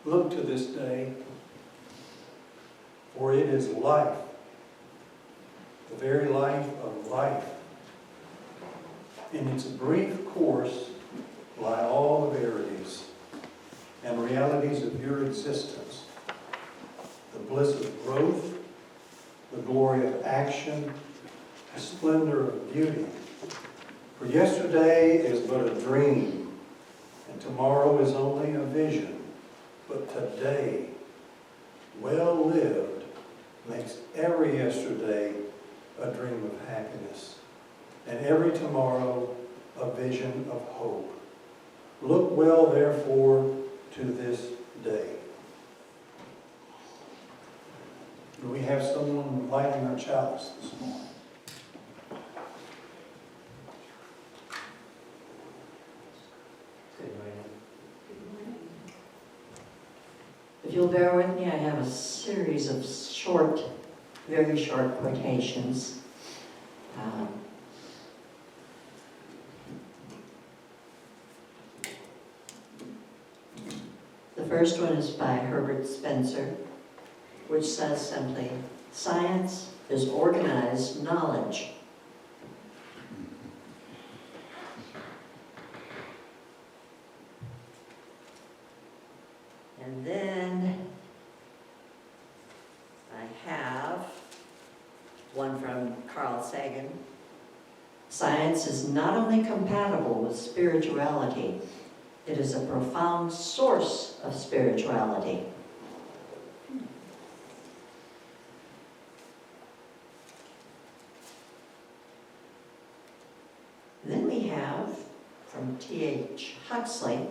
Look to this day, for it is life, the very life of life. In its brief course lie all the verities and realities of your existence, the bliss of growth, the glory of action, the splendor of beauty. For yesterday is but a dream, and tomorrow is only a vision. But today, well lived, makes every yesterday a dream of happiness, and every tomorrow a vision of hope. Look well, therefore, to this day. Do we have someone lighting our chalice this morning? If you'll bear with me, I have a series of short, very short quotations. The first one is by Herbert Spencer, which says simply, "Science is organized knowledge." And then I have one from Carl Sagan. "Science is not only compatible with spirituality, it is a profound source of spirituality." Then we have from T.H. Huxley,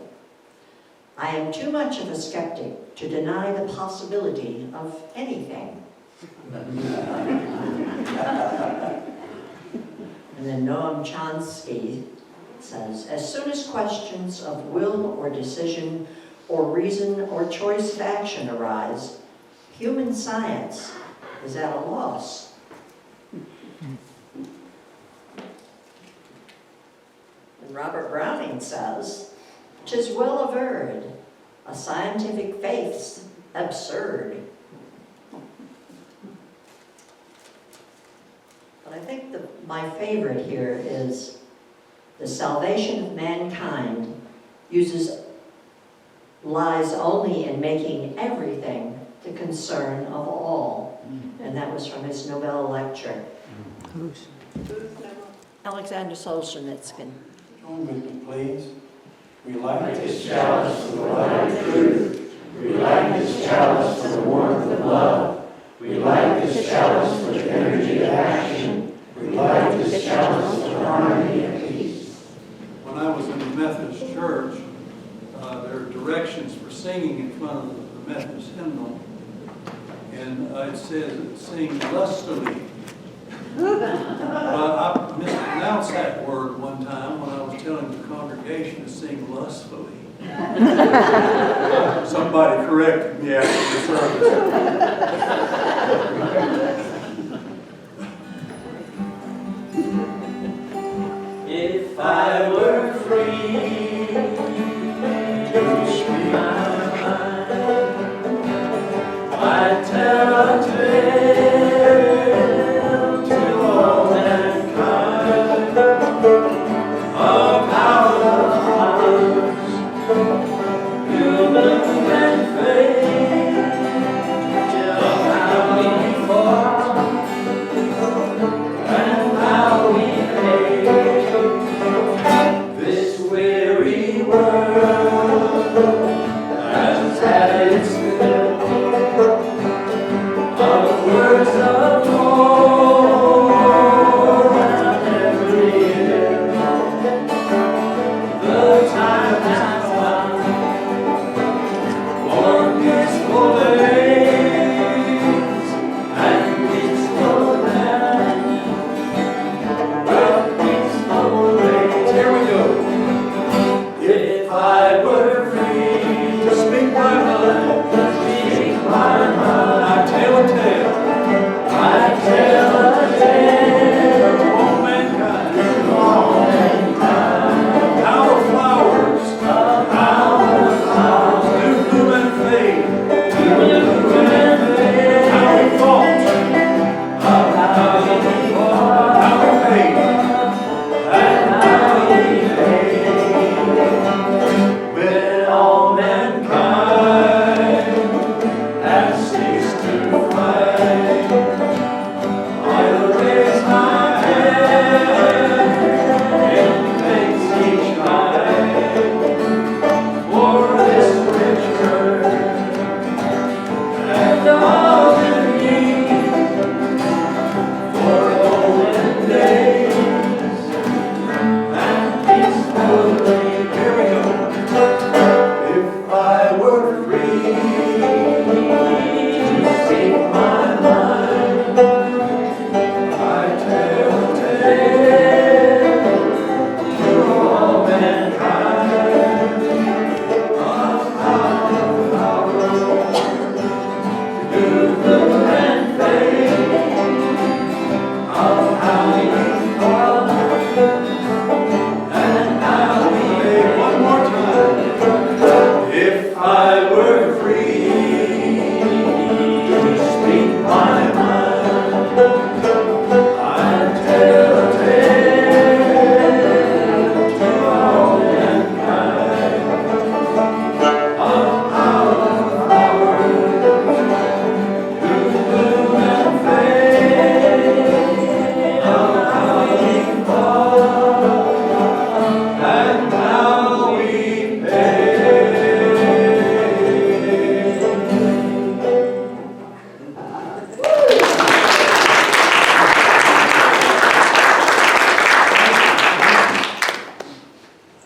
"I am too much of a skeptic to deny the possibility of anything." And then Noam Chomsky says, "As soon as questions of will or decision or reason or choice of action arise, human science is at a loss." And Robert Browning says, "'Tis well averred, a scientific faith's absurd." But I think my favorite here is, "The salvation of mankind lies only in making everything the concern of all." And that was from his Nobel lecture. Alexander Solzhenitsyn. Join with me, please. We light Light this chalice for the light of truth. We light this chalice for the warmth of love. We light this chalice for the energy of action. We light this chalice for harmony and peace. When I was in the Methodist church, there are directions for singing in front of the Methodist hymnal, and it says, "Sing lustily." I mispronounced that word one time when I was telling the congregation to sing lustfully. Somebody corrected me after the service. If I were free to speak my mind, I'd tell a tale to all mankind of how the hearts, human and fate, of how we fought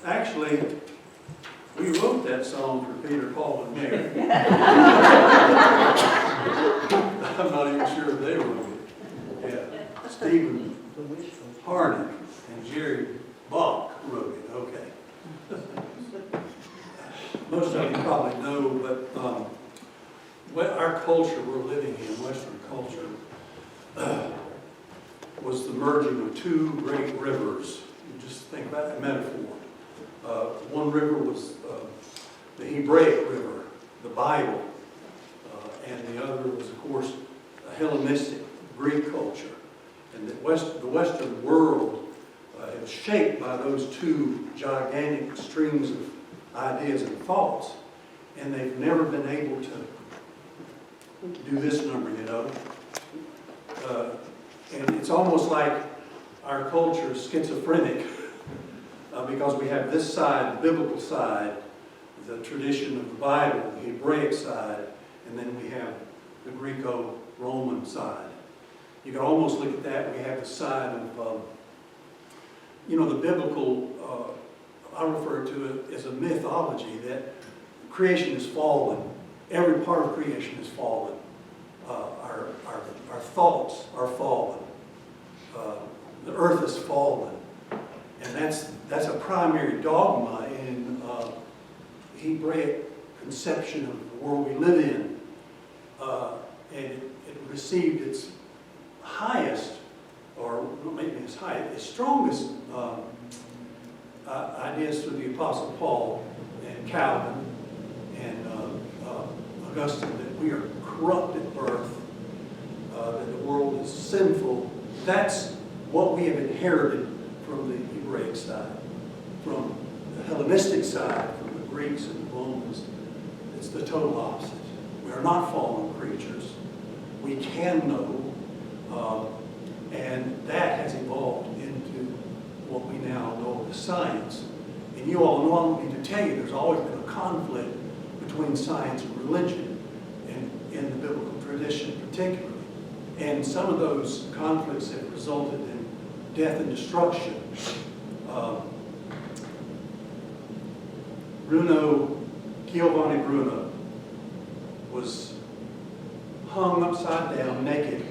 Actually, we wrote that song for Peter, Paul, and Mary. I'm not even sure if they wrote it. Yeah, Stephen Harnett and Jerry Bach wrote it, okay. Most of you probably know, but what our culture we're living in, Western culture, was the merging of two great rivers. You just think about that metaphor. One river was the Hebraic river, the Bible, and the other was, of course, a Hellenistic Greek culture. And the Western world is shaped by those two gigantic streams of ideas and thoughts, and they've never been able to do this number, you know. And it's almost like our culture is schizophrenic because we have this side, the biblical side, the tradition of the Bible, the Hebraic side, and then we have the Greco-Roman side. You can almost look at that. We have the side of, you know, the biblical, I refer to it as a mythology that creation is fallen. Every part of creation is fallen. Our thoughts are fallen. The earth is fallen. And that's a primary dogma in Hebraic conception of the world we live in. And it received its highest, or maybe its highest, its strongest ideas through the Apostle Paul and Calvin and Augustine, that we are corrupt at birth, that the world is sinful. That's what we have inherited from the Hebraic side. From the Hellenistic side, from the Greeks and the Romans, it's the total opposite. We are not fallen creatures. We can know, and that has evolved into what we now know as science. And you all know, I don't need to tell you, there's always been a conflict between science and religion, and in the biblical tradition particularly. And some of those conflicts have resulted in death and destruction. Giovanni Bruno was hung upside down naked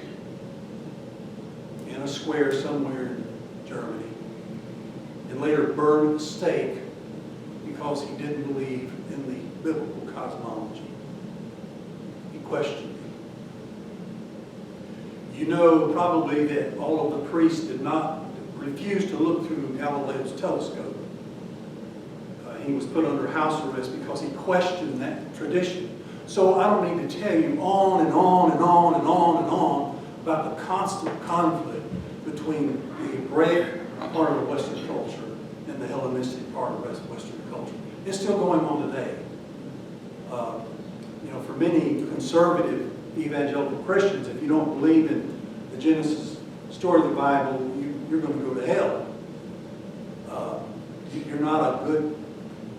in a square somewhere in Germany, and later burned at the stake because he didn't believe in the biblical cosmology. He questioned it. You know probably that all of the priests refused to look through Galileo's telescope. He was put under house arrest because he questioned that tradition. So I don't need to tell you on and on and on and on and on about the constant conflict between the Hebraic part of Western culture and the Hellenistic part of Western culture. It's still going on today. You know, for many conservative evangelical Christians, if you don't believe in the Genesis story of the Bible, you're going to go to hell. You're not a good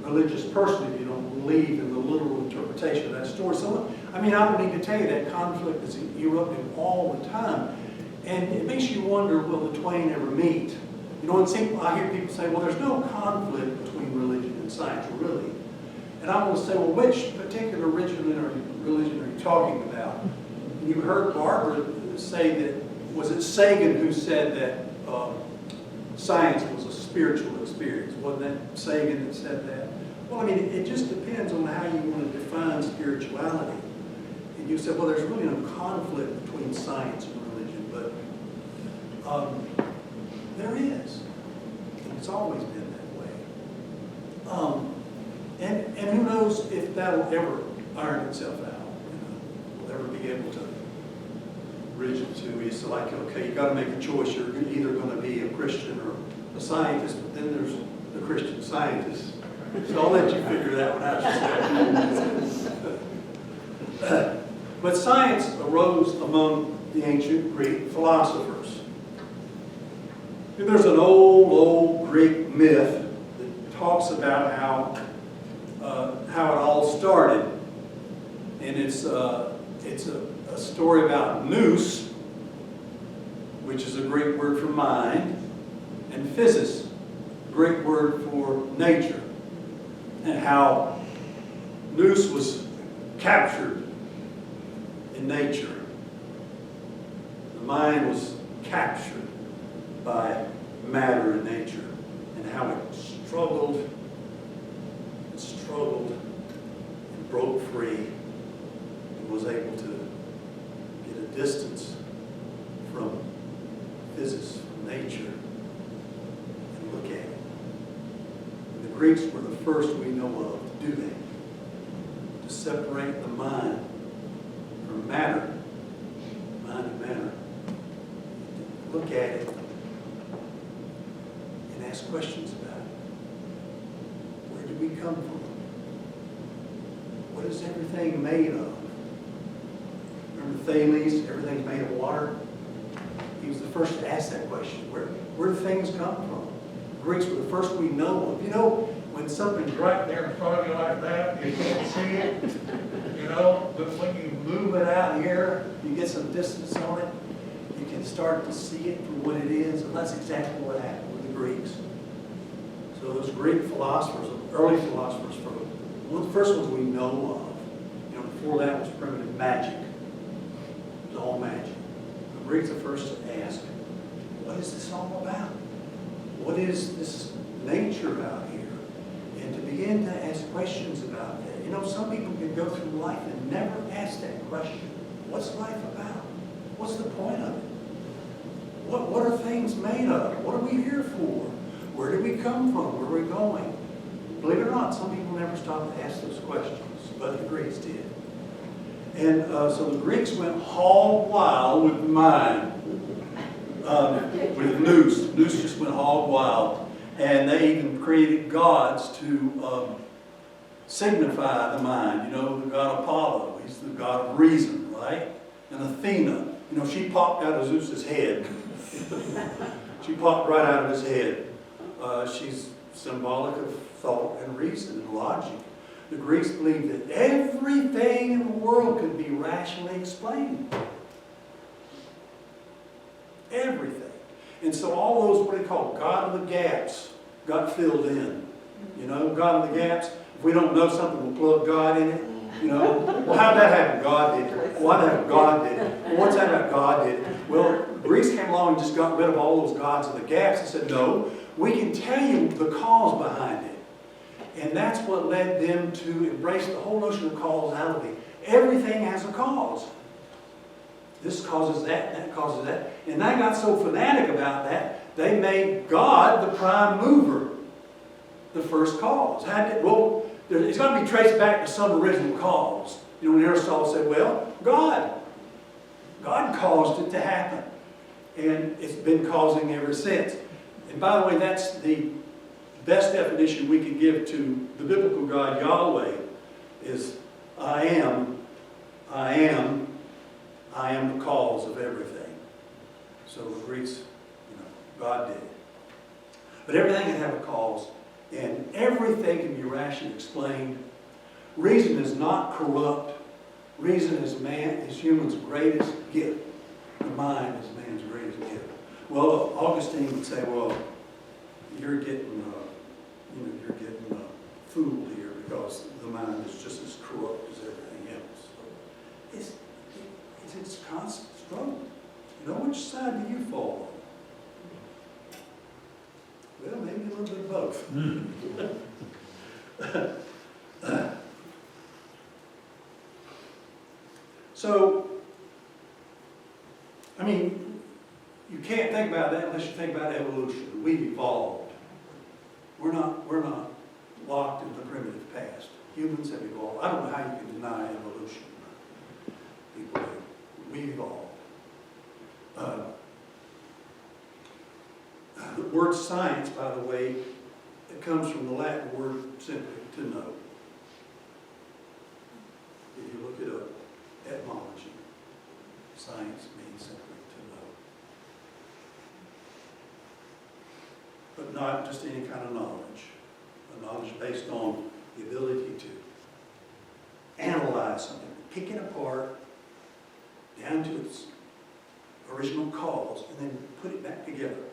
religious person if you don't believe in the literal interpretation of that story. So, I mean, I don't need to tell you that conflict is erupting all the time. And it makes you wonder, will the twain ever meet? You know, I hear people say, well, there's no conflict between religion and science, really. And I want to say, well, which particular religion are you talking about? And you heard Barbara say that, was it Sagan who said that science was a spiritual experience? Wasn't that Sagan that said that? Well, I mean, it just depends on how you want to define spirituality. And you said, well, there's really no conflict between science and religion, but there is. And it's always been that way. And who knows if that'll ever iron itself out. You know, we'll ever be able to bridge it to. It's like, okay, you got to make a choice. You're either going to be a Christian or a scientist, but then there's the Christian scientist. So I'll let you figure that one out. But science arose among the ancient Greek philosophers. And there's an old Greek myth that talks about how it all started. And it's a story about nous, which is a Greek word for mind, and physis, Greek word for nature, and how nous was captured in nature. The mind was captured by matter and nature, and how it struggled and struggled and broke free and was able to get a distance from physics, from nature, and look at it. And the Greeks were the first we know of to do that, to separate the mind from matter, mind and matter, to look at it and ask questions about it. Where did we come from? What is everything made of? Remember Thales, everything's made of water? He was the first to ask that question. Where do things come from? The Greeks were the first we know of. You know, when something's right there in front of you like that, you can't see it, you know, but when you move it out here, you get some distance on it, you can start to see it for what it is, and that's exactly what happened with the Greeks. So those Greek philosophers, early philosophers, one of the first ones we know of. You know, before that was primitive magic. It was all magic. The Greeks are first to ask, what is this all about? What is this nature out here? And to begin to ask questions about that. You know, some people can go through life and never ask that question. What's life about? What's the point of it? What are things made of? What are we here for? Where did we come from? Where are we going? Believe it or not, some people never stop to ask those questions, but the Greeks did. And so the Greeks went hog wild with mind, with nous. Nous just went hog wild. And they even created gods to signify the mind. You know, the god Apollo, he's the god of reason, right? And Athena, you know, she popped out of Zeus's head. She popped right out of his head. She's symbolic of thought and reason and logic. The Greeks believed that everything in the world could be rationally explained. Everything. And so all those, what they call God of the gaps, got filled in. You know, God of the gaps. If we don't know something, we'll plug God in it. You know, well, how'd that happen? God did it. Why that happen? God did it. Well, what's that about? God did it. Well, the Greeks came along and just got rid of all those gods of the gaps and said, no, we can tell you the cause behind it. And that's what led them to embrace the whole notion of causality. Everything has a cause. This causes that, that causes that. And they got so fanatic about that, they made God the prime mover, the first cause. Well, it's going to be traced back to some original cause. You know, when Aristotle said, well, God caused it to happen. And it's been causing ever since. And by the way, that's the best definition we can give to the biblical God, Yahweh, is I am the cause of everything. So the Greeks, you know, God did it. But everything can have a cause, and everything can be rationally explained. Reason is not corrupt. Reason is human's greatest gift. The mind is man's greatest gift. Well, Augustine would say, well, you're getting fooled here because the mind is just as corrupt as everything else. So it's a constant struggle. You know, which side do you fall on? Well, maybe a little bit of both. So, I mean, you can't think about that unless you think about evolution. We've evolved. We're not locked in the primitive past. Humans have evolved. I don't know how you can deny evolution. People do. We evolved. The word science, by the way, it comes from the Latin word simply to know. If you look it up, etymology, science means simply to know. But not just any kind of knowledge. A knowledge based on the ability to analyze something, pick it apart down to its original cause, and then put it back together.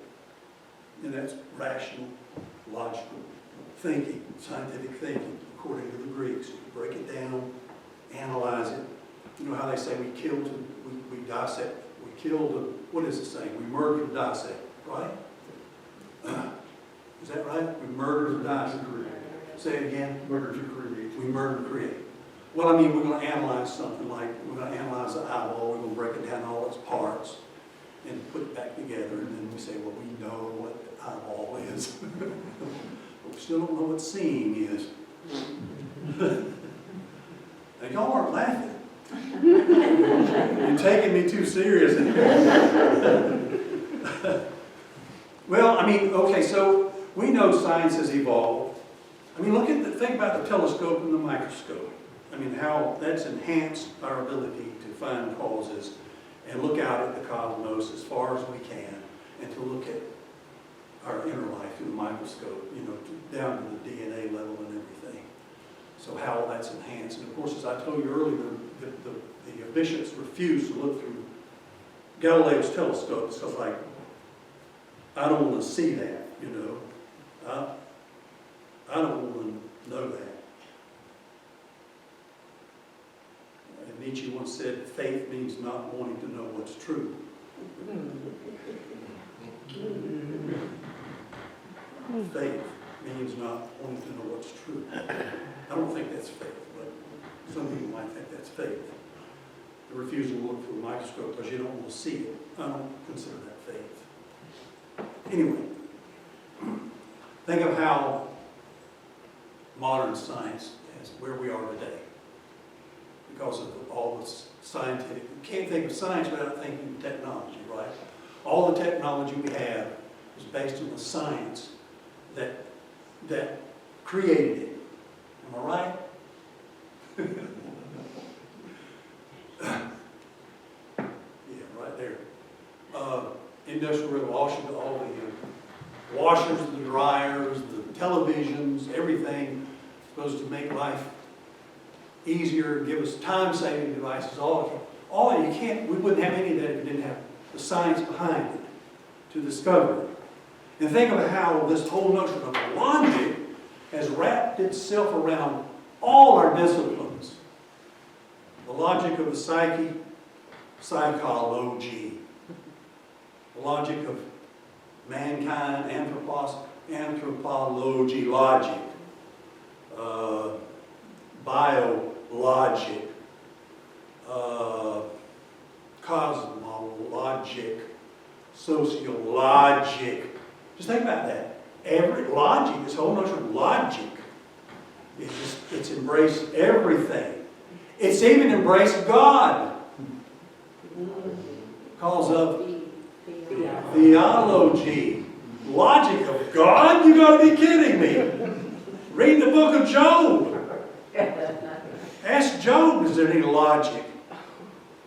And that's rational logical thinking, scientific thinking, according to the Greeks. You break it down, analyze it. You know how they say we dissect, we killed, what is the saying? We murder to dissect, right? Is that right? We murder to dissect. Say it again. Murder to create. We murder to create. Well, I mean, we're going to analyze something like, we're going to analyze the eyeball, we're going to break it down all its parts and put it back together, and then we say, well, we know what the eyeball is. But we still don't know what seeing is. Now, y'all aren't laughing. You're taking me too serious. Well, I mean, okay, so we know science has evolved. I mean, think about the telescope and the microscope. I mean, how that's enhanced our ability to find causes and look out at the cosmos as far as we can, and to look at our inner life through the microscope, you know, down to the DNA level and everything. So how that's enhanced. And of course, as I told you earlier, the bishops refused to look through Galileo's telescope. It's because, like, I don't want to see that, you know. I don't want to know that. And Nietzsche once said, faith means not wanting to know what's true. Faith means not wanting to know what's true. I don't think that's faith, but some people might think that's faith. The refusal to look through a microscope because you don't want to see it. I don't consider that faith. Anyway, think of how modern science is where we are today. Because of all this scientific, you can't think of science without thinking of technology, right? All the technology we have is based on the science that created it. Am I right? Yeah, right there. Industrial Revolution, all the washers, the dryers, the televisions, everything supposed to make life easier, give us time-saving devices, we wouldn't have any of that if we didn't have the science behind it to discover it. And think of how this whole notion of logic has wrapped itself around all our disciplines. The logic of the psyche, psychology. The logic of mankind, anthropology, logic. Biologic, cosmologic, sociologic. Just think about that. Every logic, this whole notion of logic, it's embraced everything. It's even embraced God. Calls up theology. Logic of God? You gotta be kidding me. Read the book of Job. Ask Job, is there any logic?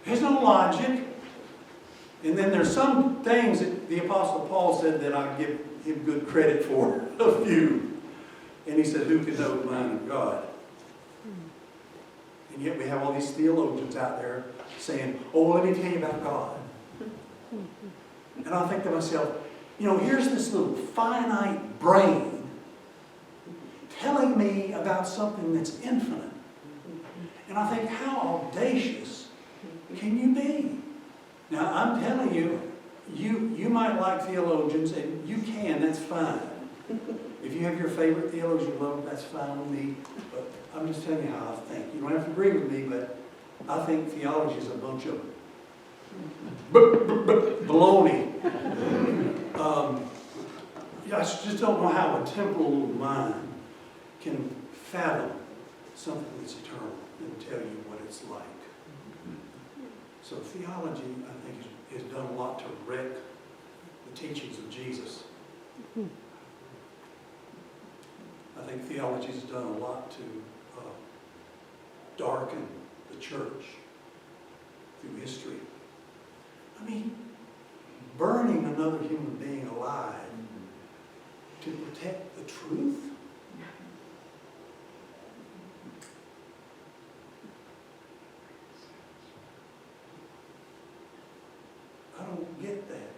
There's no logic. And then there's some things that the Apostle Paul said that I give him good credit for, a few. And he said, who can know the mind of God? And yet we have all these theologians out there saying, oh, let me tell you about God. And I think to myself, you know, here's this little finite brain telling me about something that's infinite. And I think, how audacious can you be? Now, I'm telling you, you might like theologians, and you can, that's fine. If you have your favorite theologian you love, that's fine with me. But I'm just telling you how I think. You don't have to agree with me, but I think theology is a bunch of baloney. I just don't know how a temporal mind can fathom something that's eternal and tell you what it's like. So theology, I think, has done a lot to wreck the teachings of Jesus. I think theology has done a lot to darken the church through history. I mean, burning another human being alive to protect the truth? I don't get that.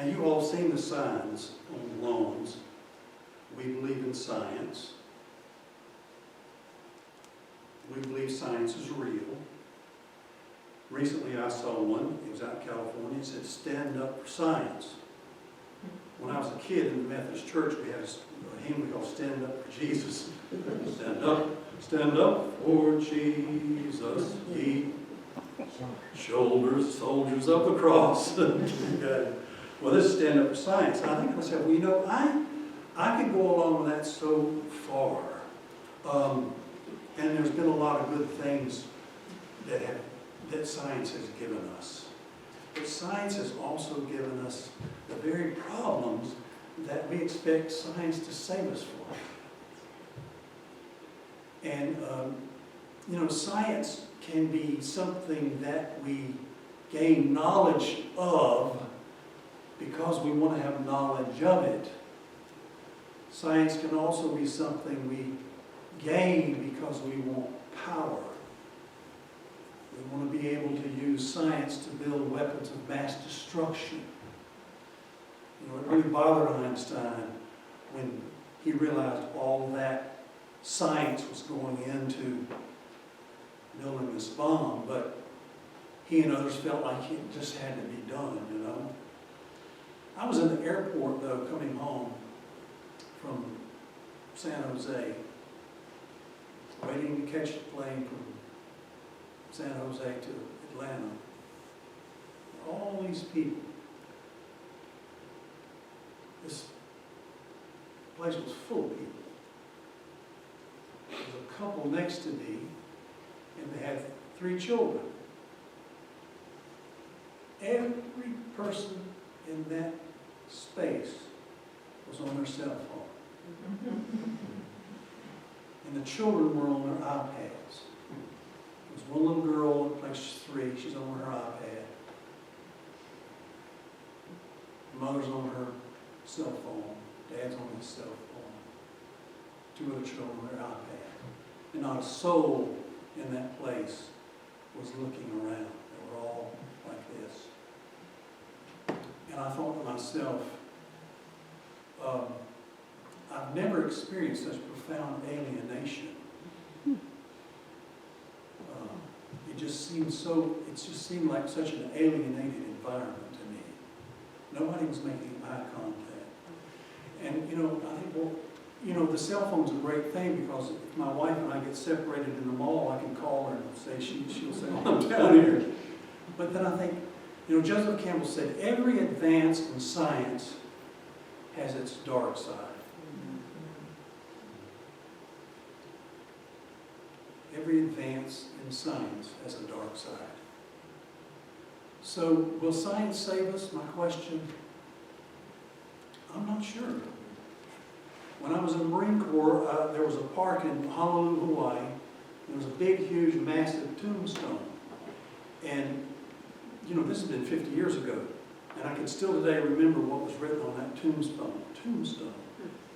Now, you all seen the signs on the lawns. We believe in science. We believe science is real. Recently I saw one, it was out in California, it said, "Stand up for science." When I was a kid in the Methodist church, we had a hymn we called "Stand Up for Jesus." Stand up for Jesus, ye shoulders, soldiers of the cross. Well, this is "Stand Up for Science." And I think to myself, well, you know, I could go along with that so far. And there's been a lot of good things that science has given us. But science has also given us the very problems that we expect science to save us from. And, you know, science can be something that we gain knowledge of because we want to have knowledge of it. Science can also be something we gain because we want power. We want to be able to use science to build weapons of mass destruction. You know, it really bothered Einstein when he realized all that science was going into building this bomb, but he and others felt like it just had to be done, you know. I was in the airport, though, coming home from San Jose, waiting to catch the plane from San Jose to Atlanta. All these people. This place was full of people. There was a couple next to me, and they had 3 children. Every person in that space was on their cell phone. And the children were on their iPads. There was one little girl, like she's 3, she's on her iPad. The mother's on her cell phone, dad's on his cell phone. 2 other children on their iPad. And not a soul in that place was looking around. They were all like this. And I thought to myself, I've never experienced such profound alienation. It just seemed like such an alienated environment to me. Nobody was making eye contact. And, you know, I think, well, you know, the cell phone's a great thing because if my wife and I get separated in the mall, I can call her and say, she'll say, well, I'm down here. But then I think, you know, Joseph Campbell said, every advance in science has its dark side. Every advance in science has a dark side. So, will science save us? My question, I'm not sure. When I was in the Marine Corps, there was a park in Honolulu, Hawaii. There was a big, huge, massive tombstone. And, you know, this has been 50 years ago. And I can still today remember what was written on that tombstone.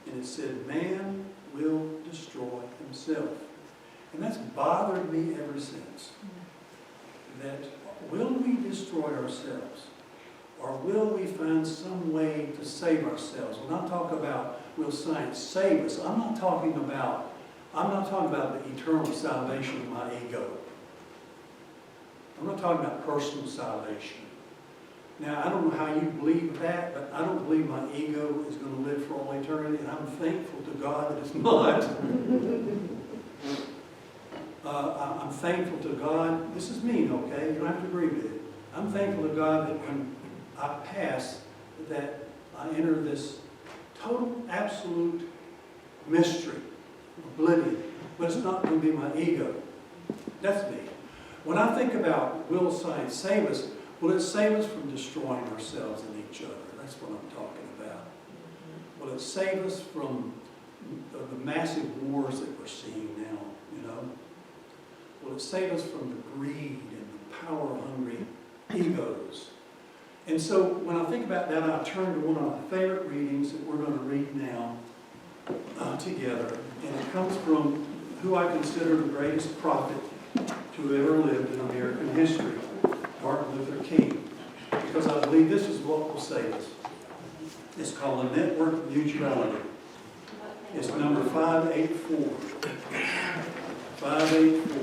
And it said, "Man will destroy himself." And that's bothered me ever since. That will we destroy ourselves? Or will we find some way to save ourselves? When I talk about will science save us, I'm not talking about the eternal salvation of my ego. I'm not talking about personal salvation. Now, I don't know how you believe that, but I don't believe my ego is going to live for all eternity, and I'm thankful to God that it's not. I'm thankful to God. This is me, okay? You don't have to agree with it. I'm thankful to God that when I pass, that I enter this total, absolute mystery, oblivion. But it's not going to be my ego. That's me. When I think about will science save us, will it save us from destroying ourselves and each other? That's what I'm talking about. Will it save us from the massive wars that we're seeing now, you know? Will it save us from the greed and the power-hungry egos? And so when I think about that, I turn to one of my favorite readings that we're going to read now together. And it comes from who I consider the greatest prophet to ever lived in American history, Martin Luther King. Because I believe this is what will save us. It's called the Network of Mutuality. It's number 584. 584.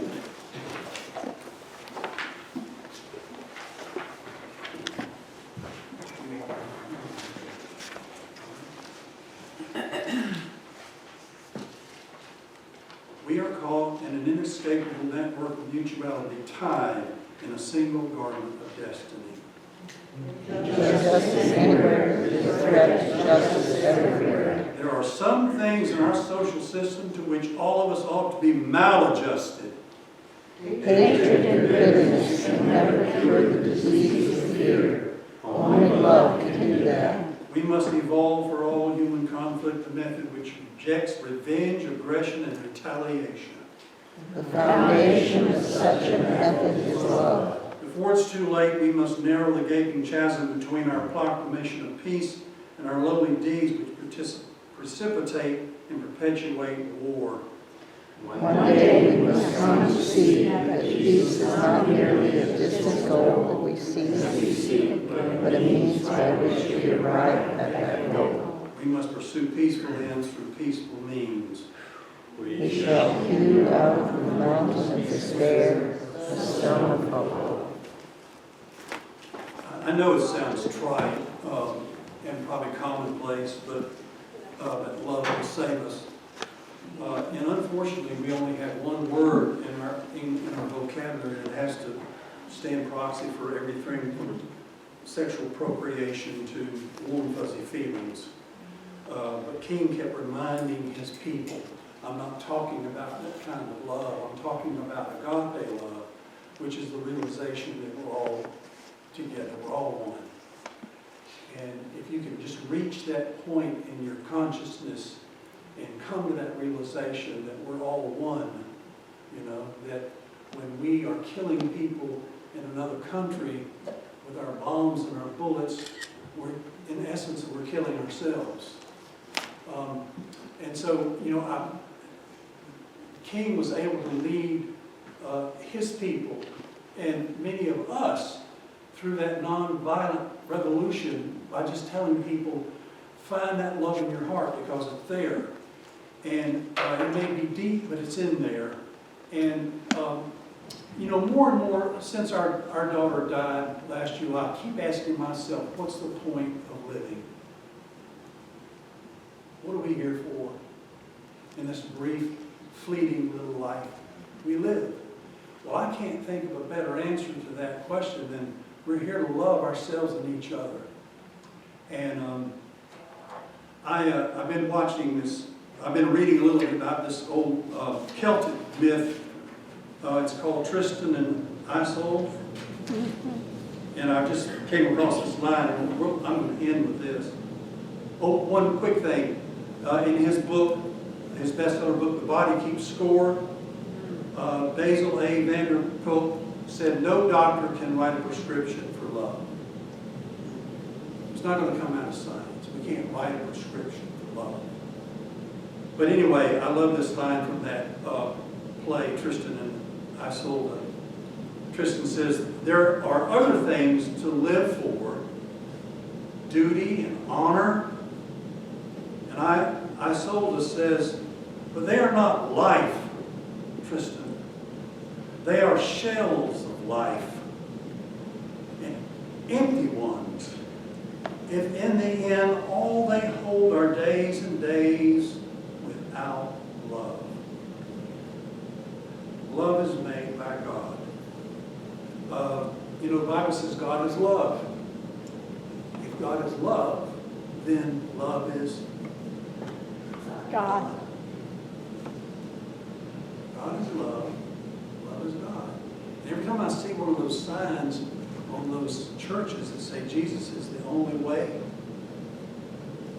We are caught in an inescapable network of mutuality, tied in a single garment of destiny. Justice anywhere is a threat to justice everywhere. There are some things in our social system to which all of us ought to be maladjusted. Hatred and bitterness can never cure the disease of fear. Only love can do that. We must evolve for all human conflict a method which rejects revenge, aggression, and retaliation. The foundation of such a method is love. Before it's too late, we must narrow the gaping chasm between our proclamation of peace and our lowly deeds which precipitate and perpetuate war. One day we must come to see that peace is not merely a distant goal that we seek, but a means by which we arrive at that goal. We must pursue peaceful ends through peaceful means. We shall hew out of the mountain of despair a stone of hope. I know it sounds trite and probably commonplace, but that love will save us. And unfortunately, we only have one word in our vocabulary that has to stand proxy for everything from sexual procreation to warm, fuzzy feelings. But King kept reminding his people, I'm not talking about that kind of love. I'm talking about agape love, which is the realization that we're all together, we're all one. And if you can just reach that point in your consciousness and come to that realization that we're all one, that when we are killing people in another country with our bombs and our bullets, in essence, we're killing ourselves. And so, King was able to lead his people and many of us through that nonviolent revolution by just telling people, find that love in your heart because it's there. And it may be deep, but it's in there. And, more and more, since our daughter died last July, I keep asking myself, what's the point of living? What are we here for in this brief, fleeting little life we live? Well, I can't think of a better answer to that question than we're here to love ourselves and each other. And I've been watching this. I've been reading a little bit about this old Celtic myth. It's called Tristan and Isolde. And I just came across this line, and I'm going to end with this. Oh, one quick thing. In his book, his bestseller book, The Body Keeps Score, Basil A. Vanderpoel said, no doctor can write a prescription for love. It's not going to come out of science. We can't write a prescription for love. But anyway, I love this line from that play, Tristan and Isolde. Tristan says, there are other things to live for, duty and honor. And Isolde says, but they are not life, Tristan. They are shells of life, and empty ones. If in the end all they hold are days and days without love. Love is made by God. The Bible says God is love. If God is love, then love is God. God is love. Love is God. And every time I see one of those signs on those churches that say Jesus is the only way,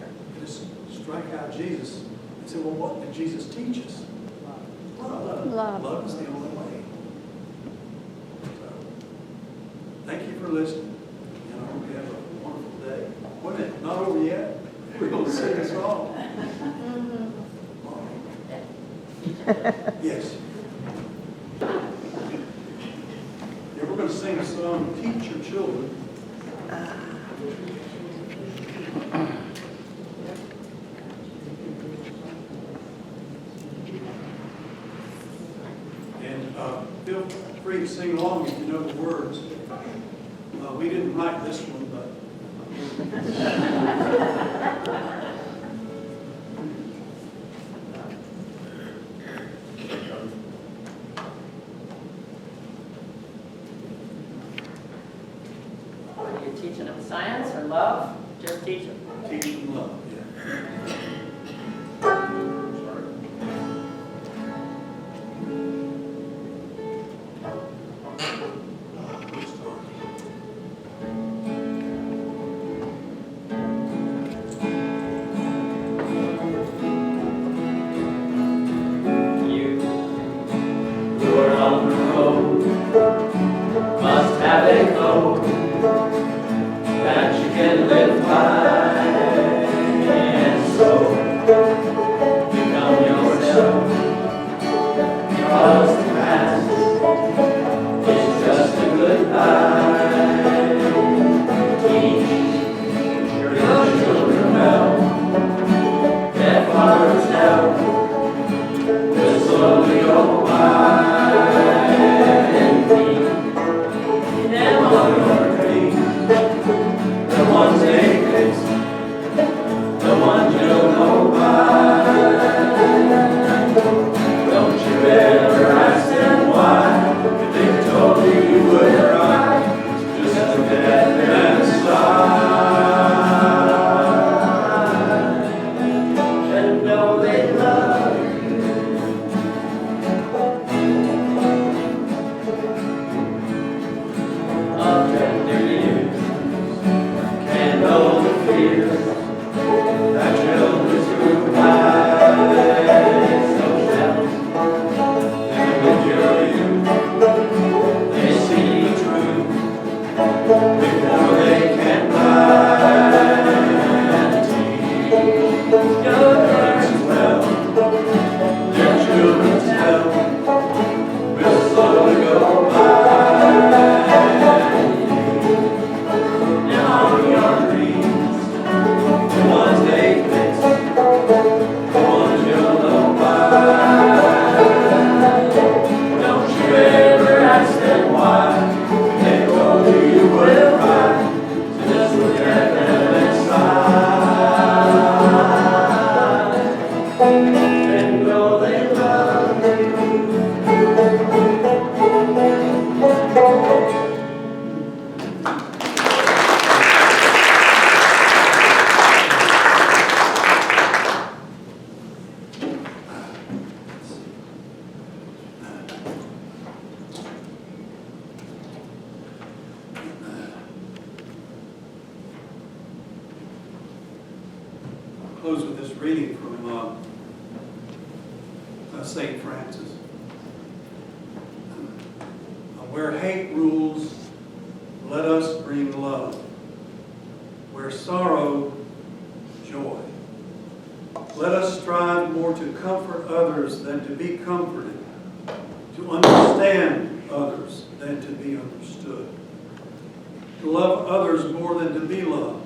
I just strike out Jesus and say, well, what did Jesus teach us? Love. Love is the only way. So, thank you for listening. And I hope you have a wonderful day. Wait a minute, not over yet. We're going to sing a song. Yes. Yeah, we're going to sing a song, Teach Your Children. to sing along if you know the words. We didn't write this one, but Are you teaching them science or love? Just teach them. teach them love. Yeah. You who are on the road must have a code that you can live by, and so become yourself, because the past is just a goodbye. Teach your children well, their fathers now will slowly go by, and feed them on your dreams, the ones they fix, the ones you'll know by. Don't you ever ask them why, if they told you you would cry, just look at them and sigh, and know they love you. Of tender years, can know the fears that children through life. So tell them with your youth, they see truth before they can lie. And teach your parents well, their children tell, will slowly go by. Now your dreams, the ones they fix, the ones you'll know by. Don't you ever ask them why, they told you you would cry, so just look at them and sigh, and know they love you. Close with this reading from St. Francis. Where hate rules, let us bring love. Where sorrow, joy. Let us strive more to comfort others than to be comforted, to understand others than to be understood, to love others more than to be loved,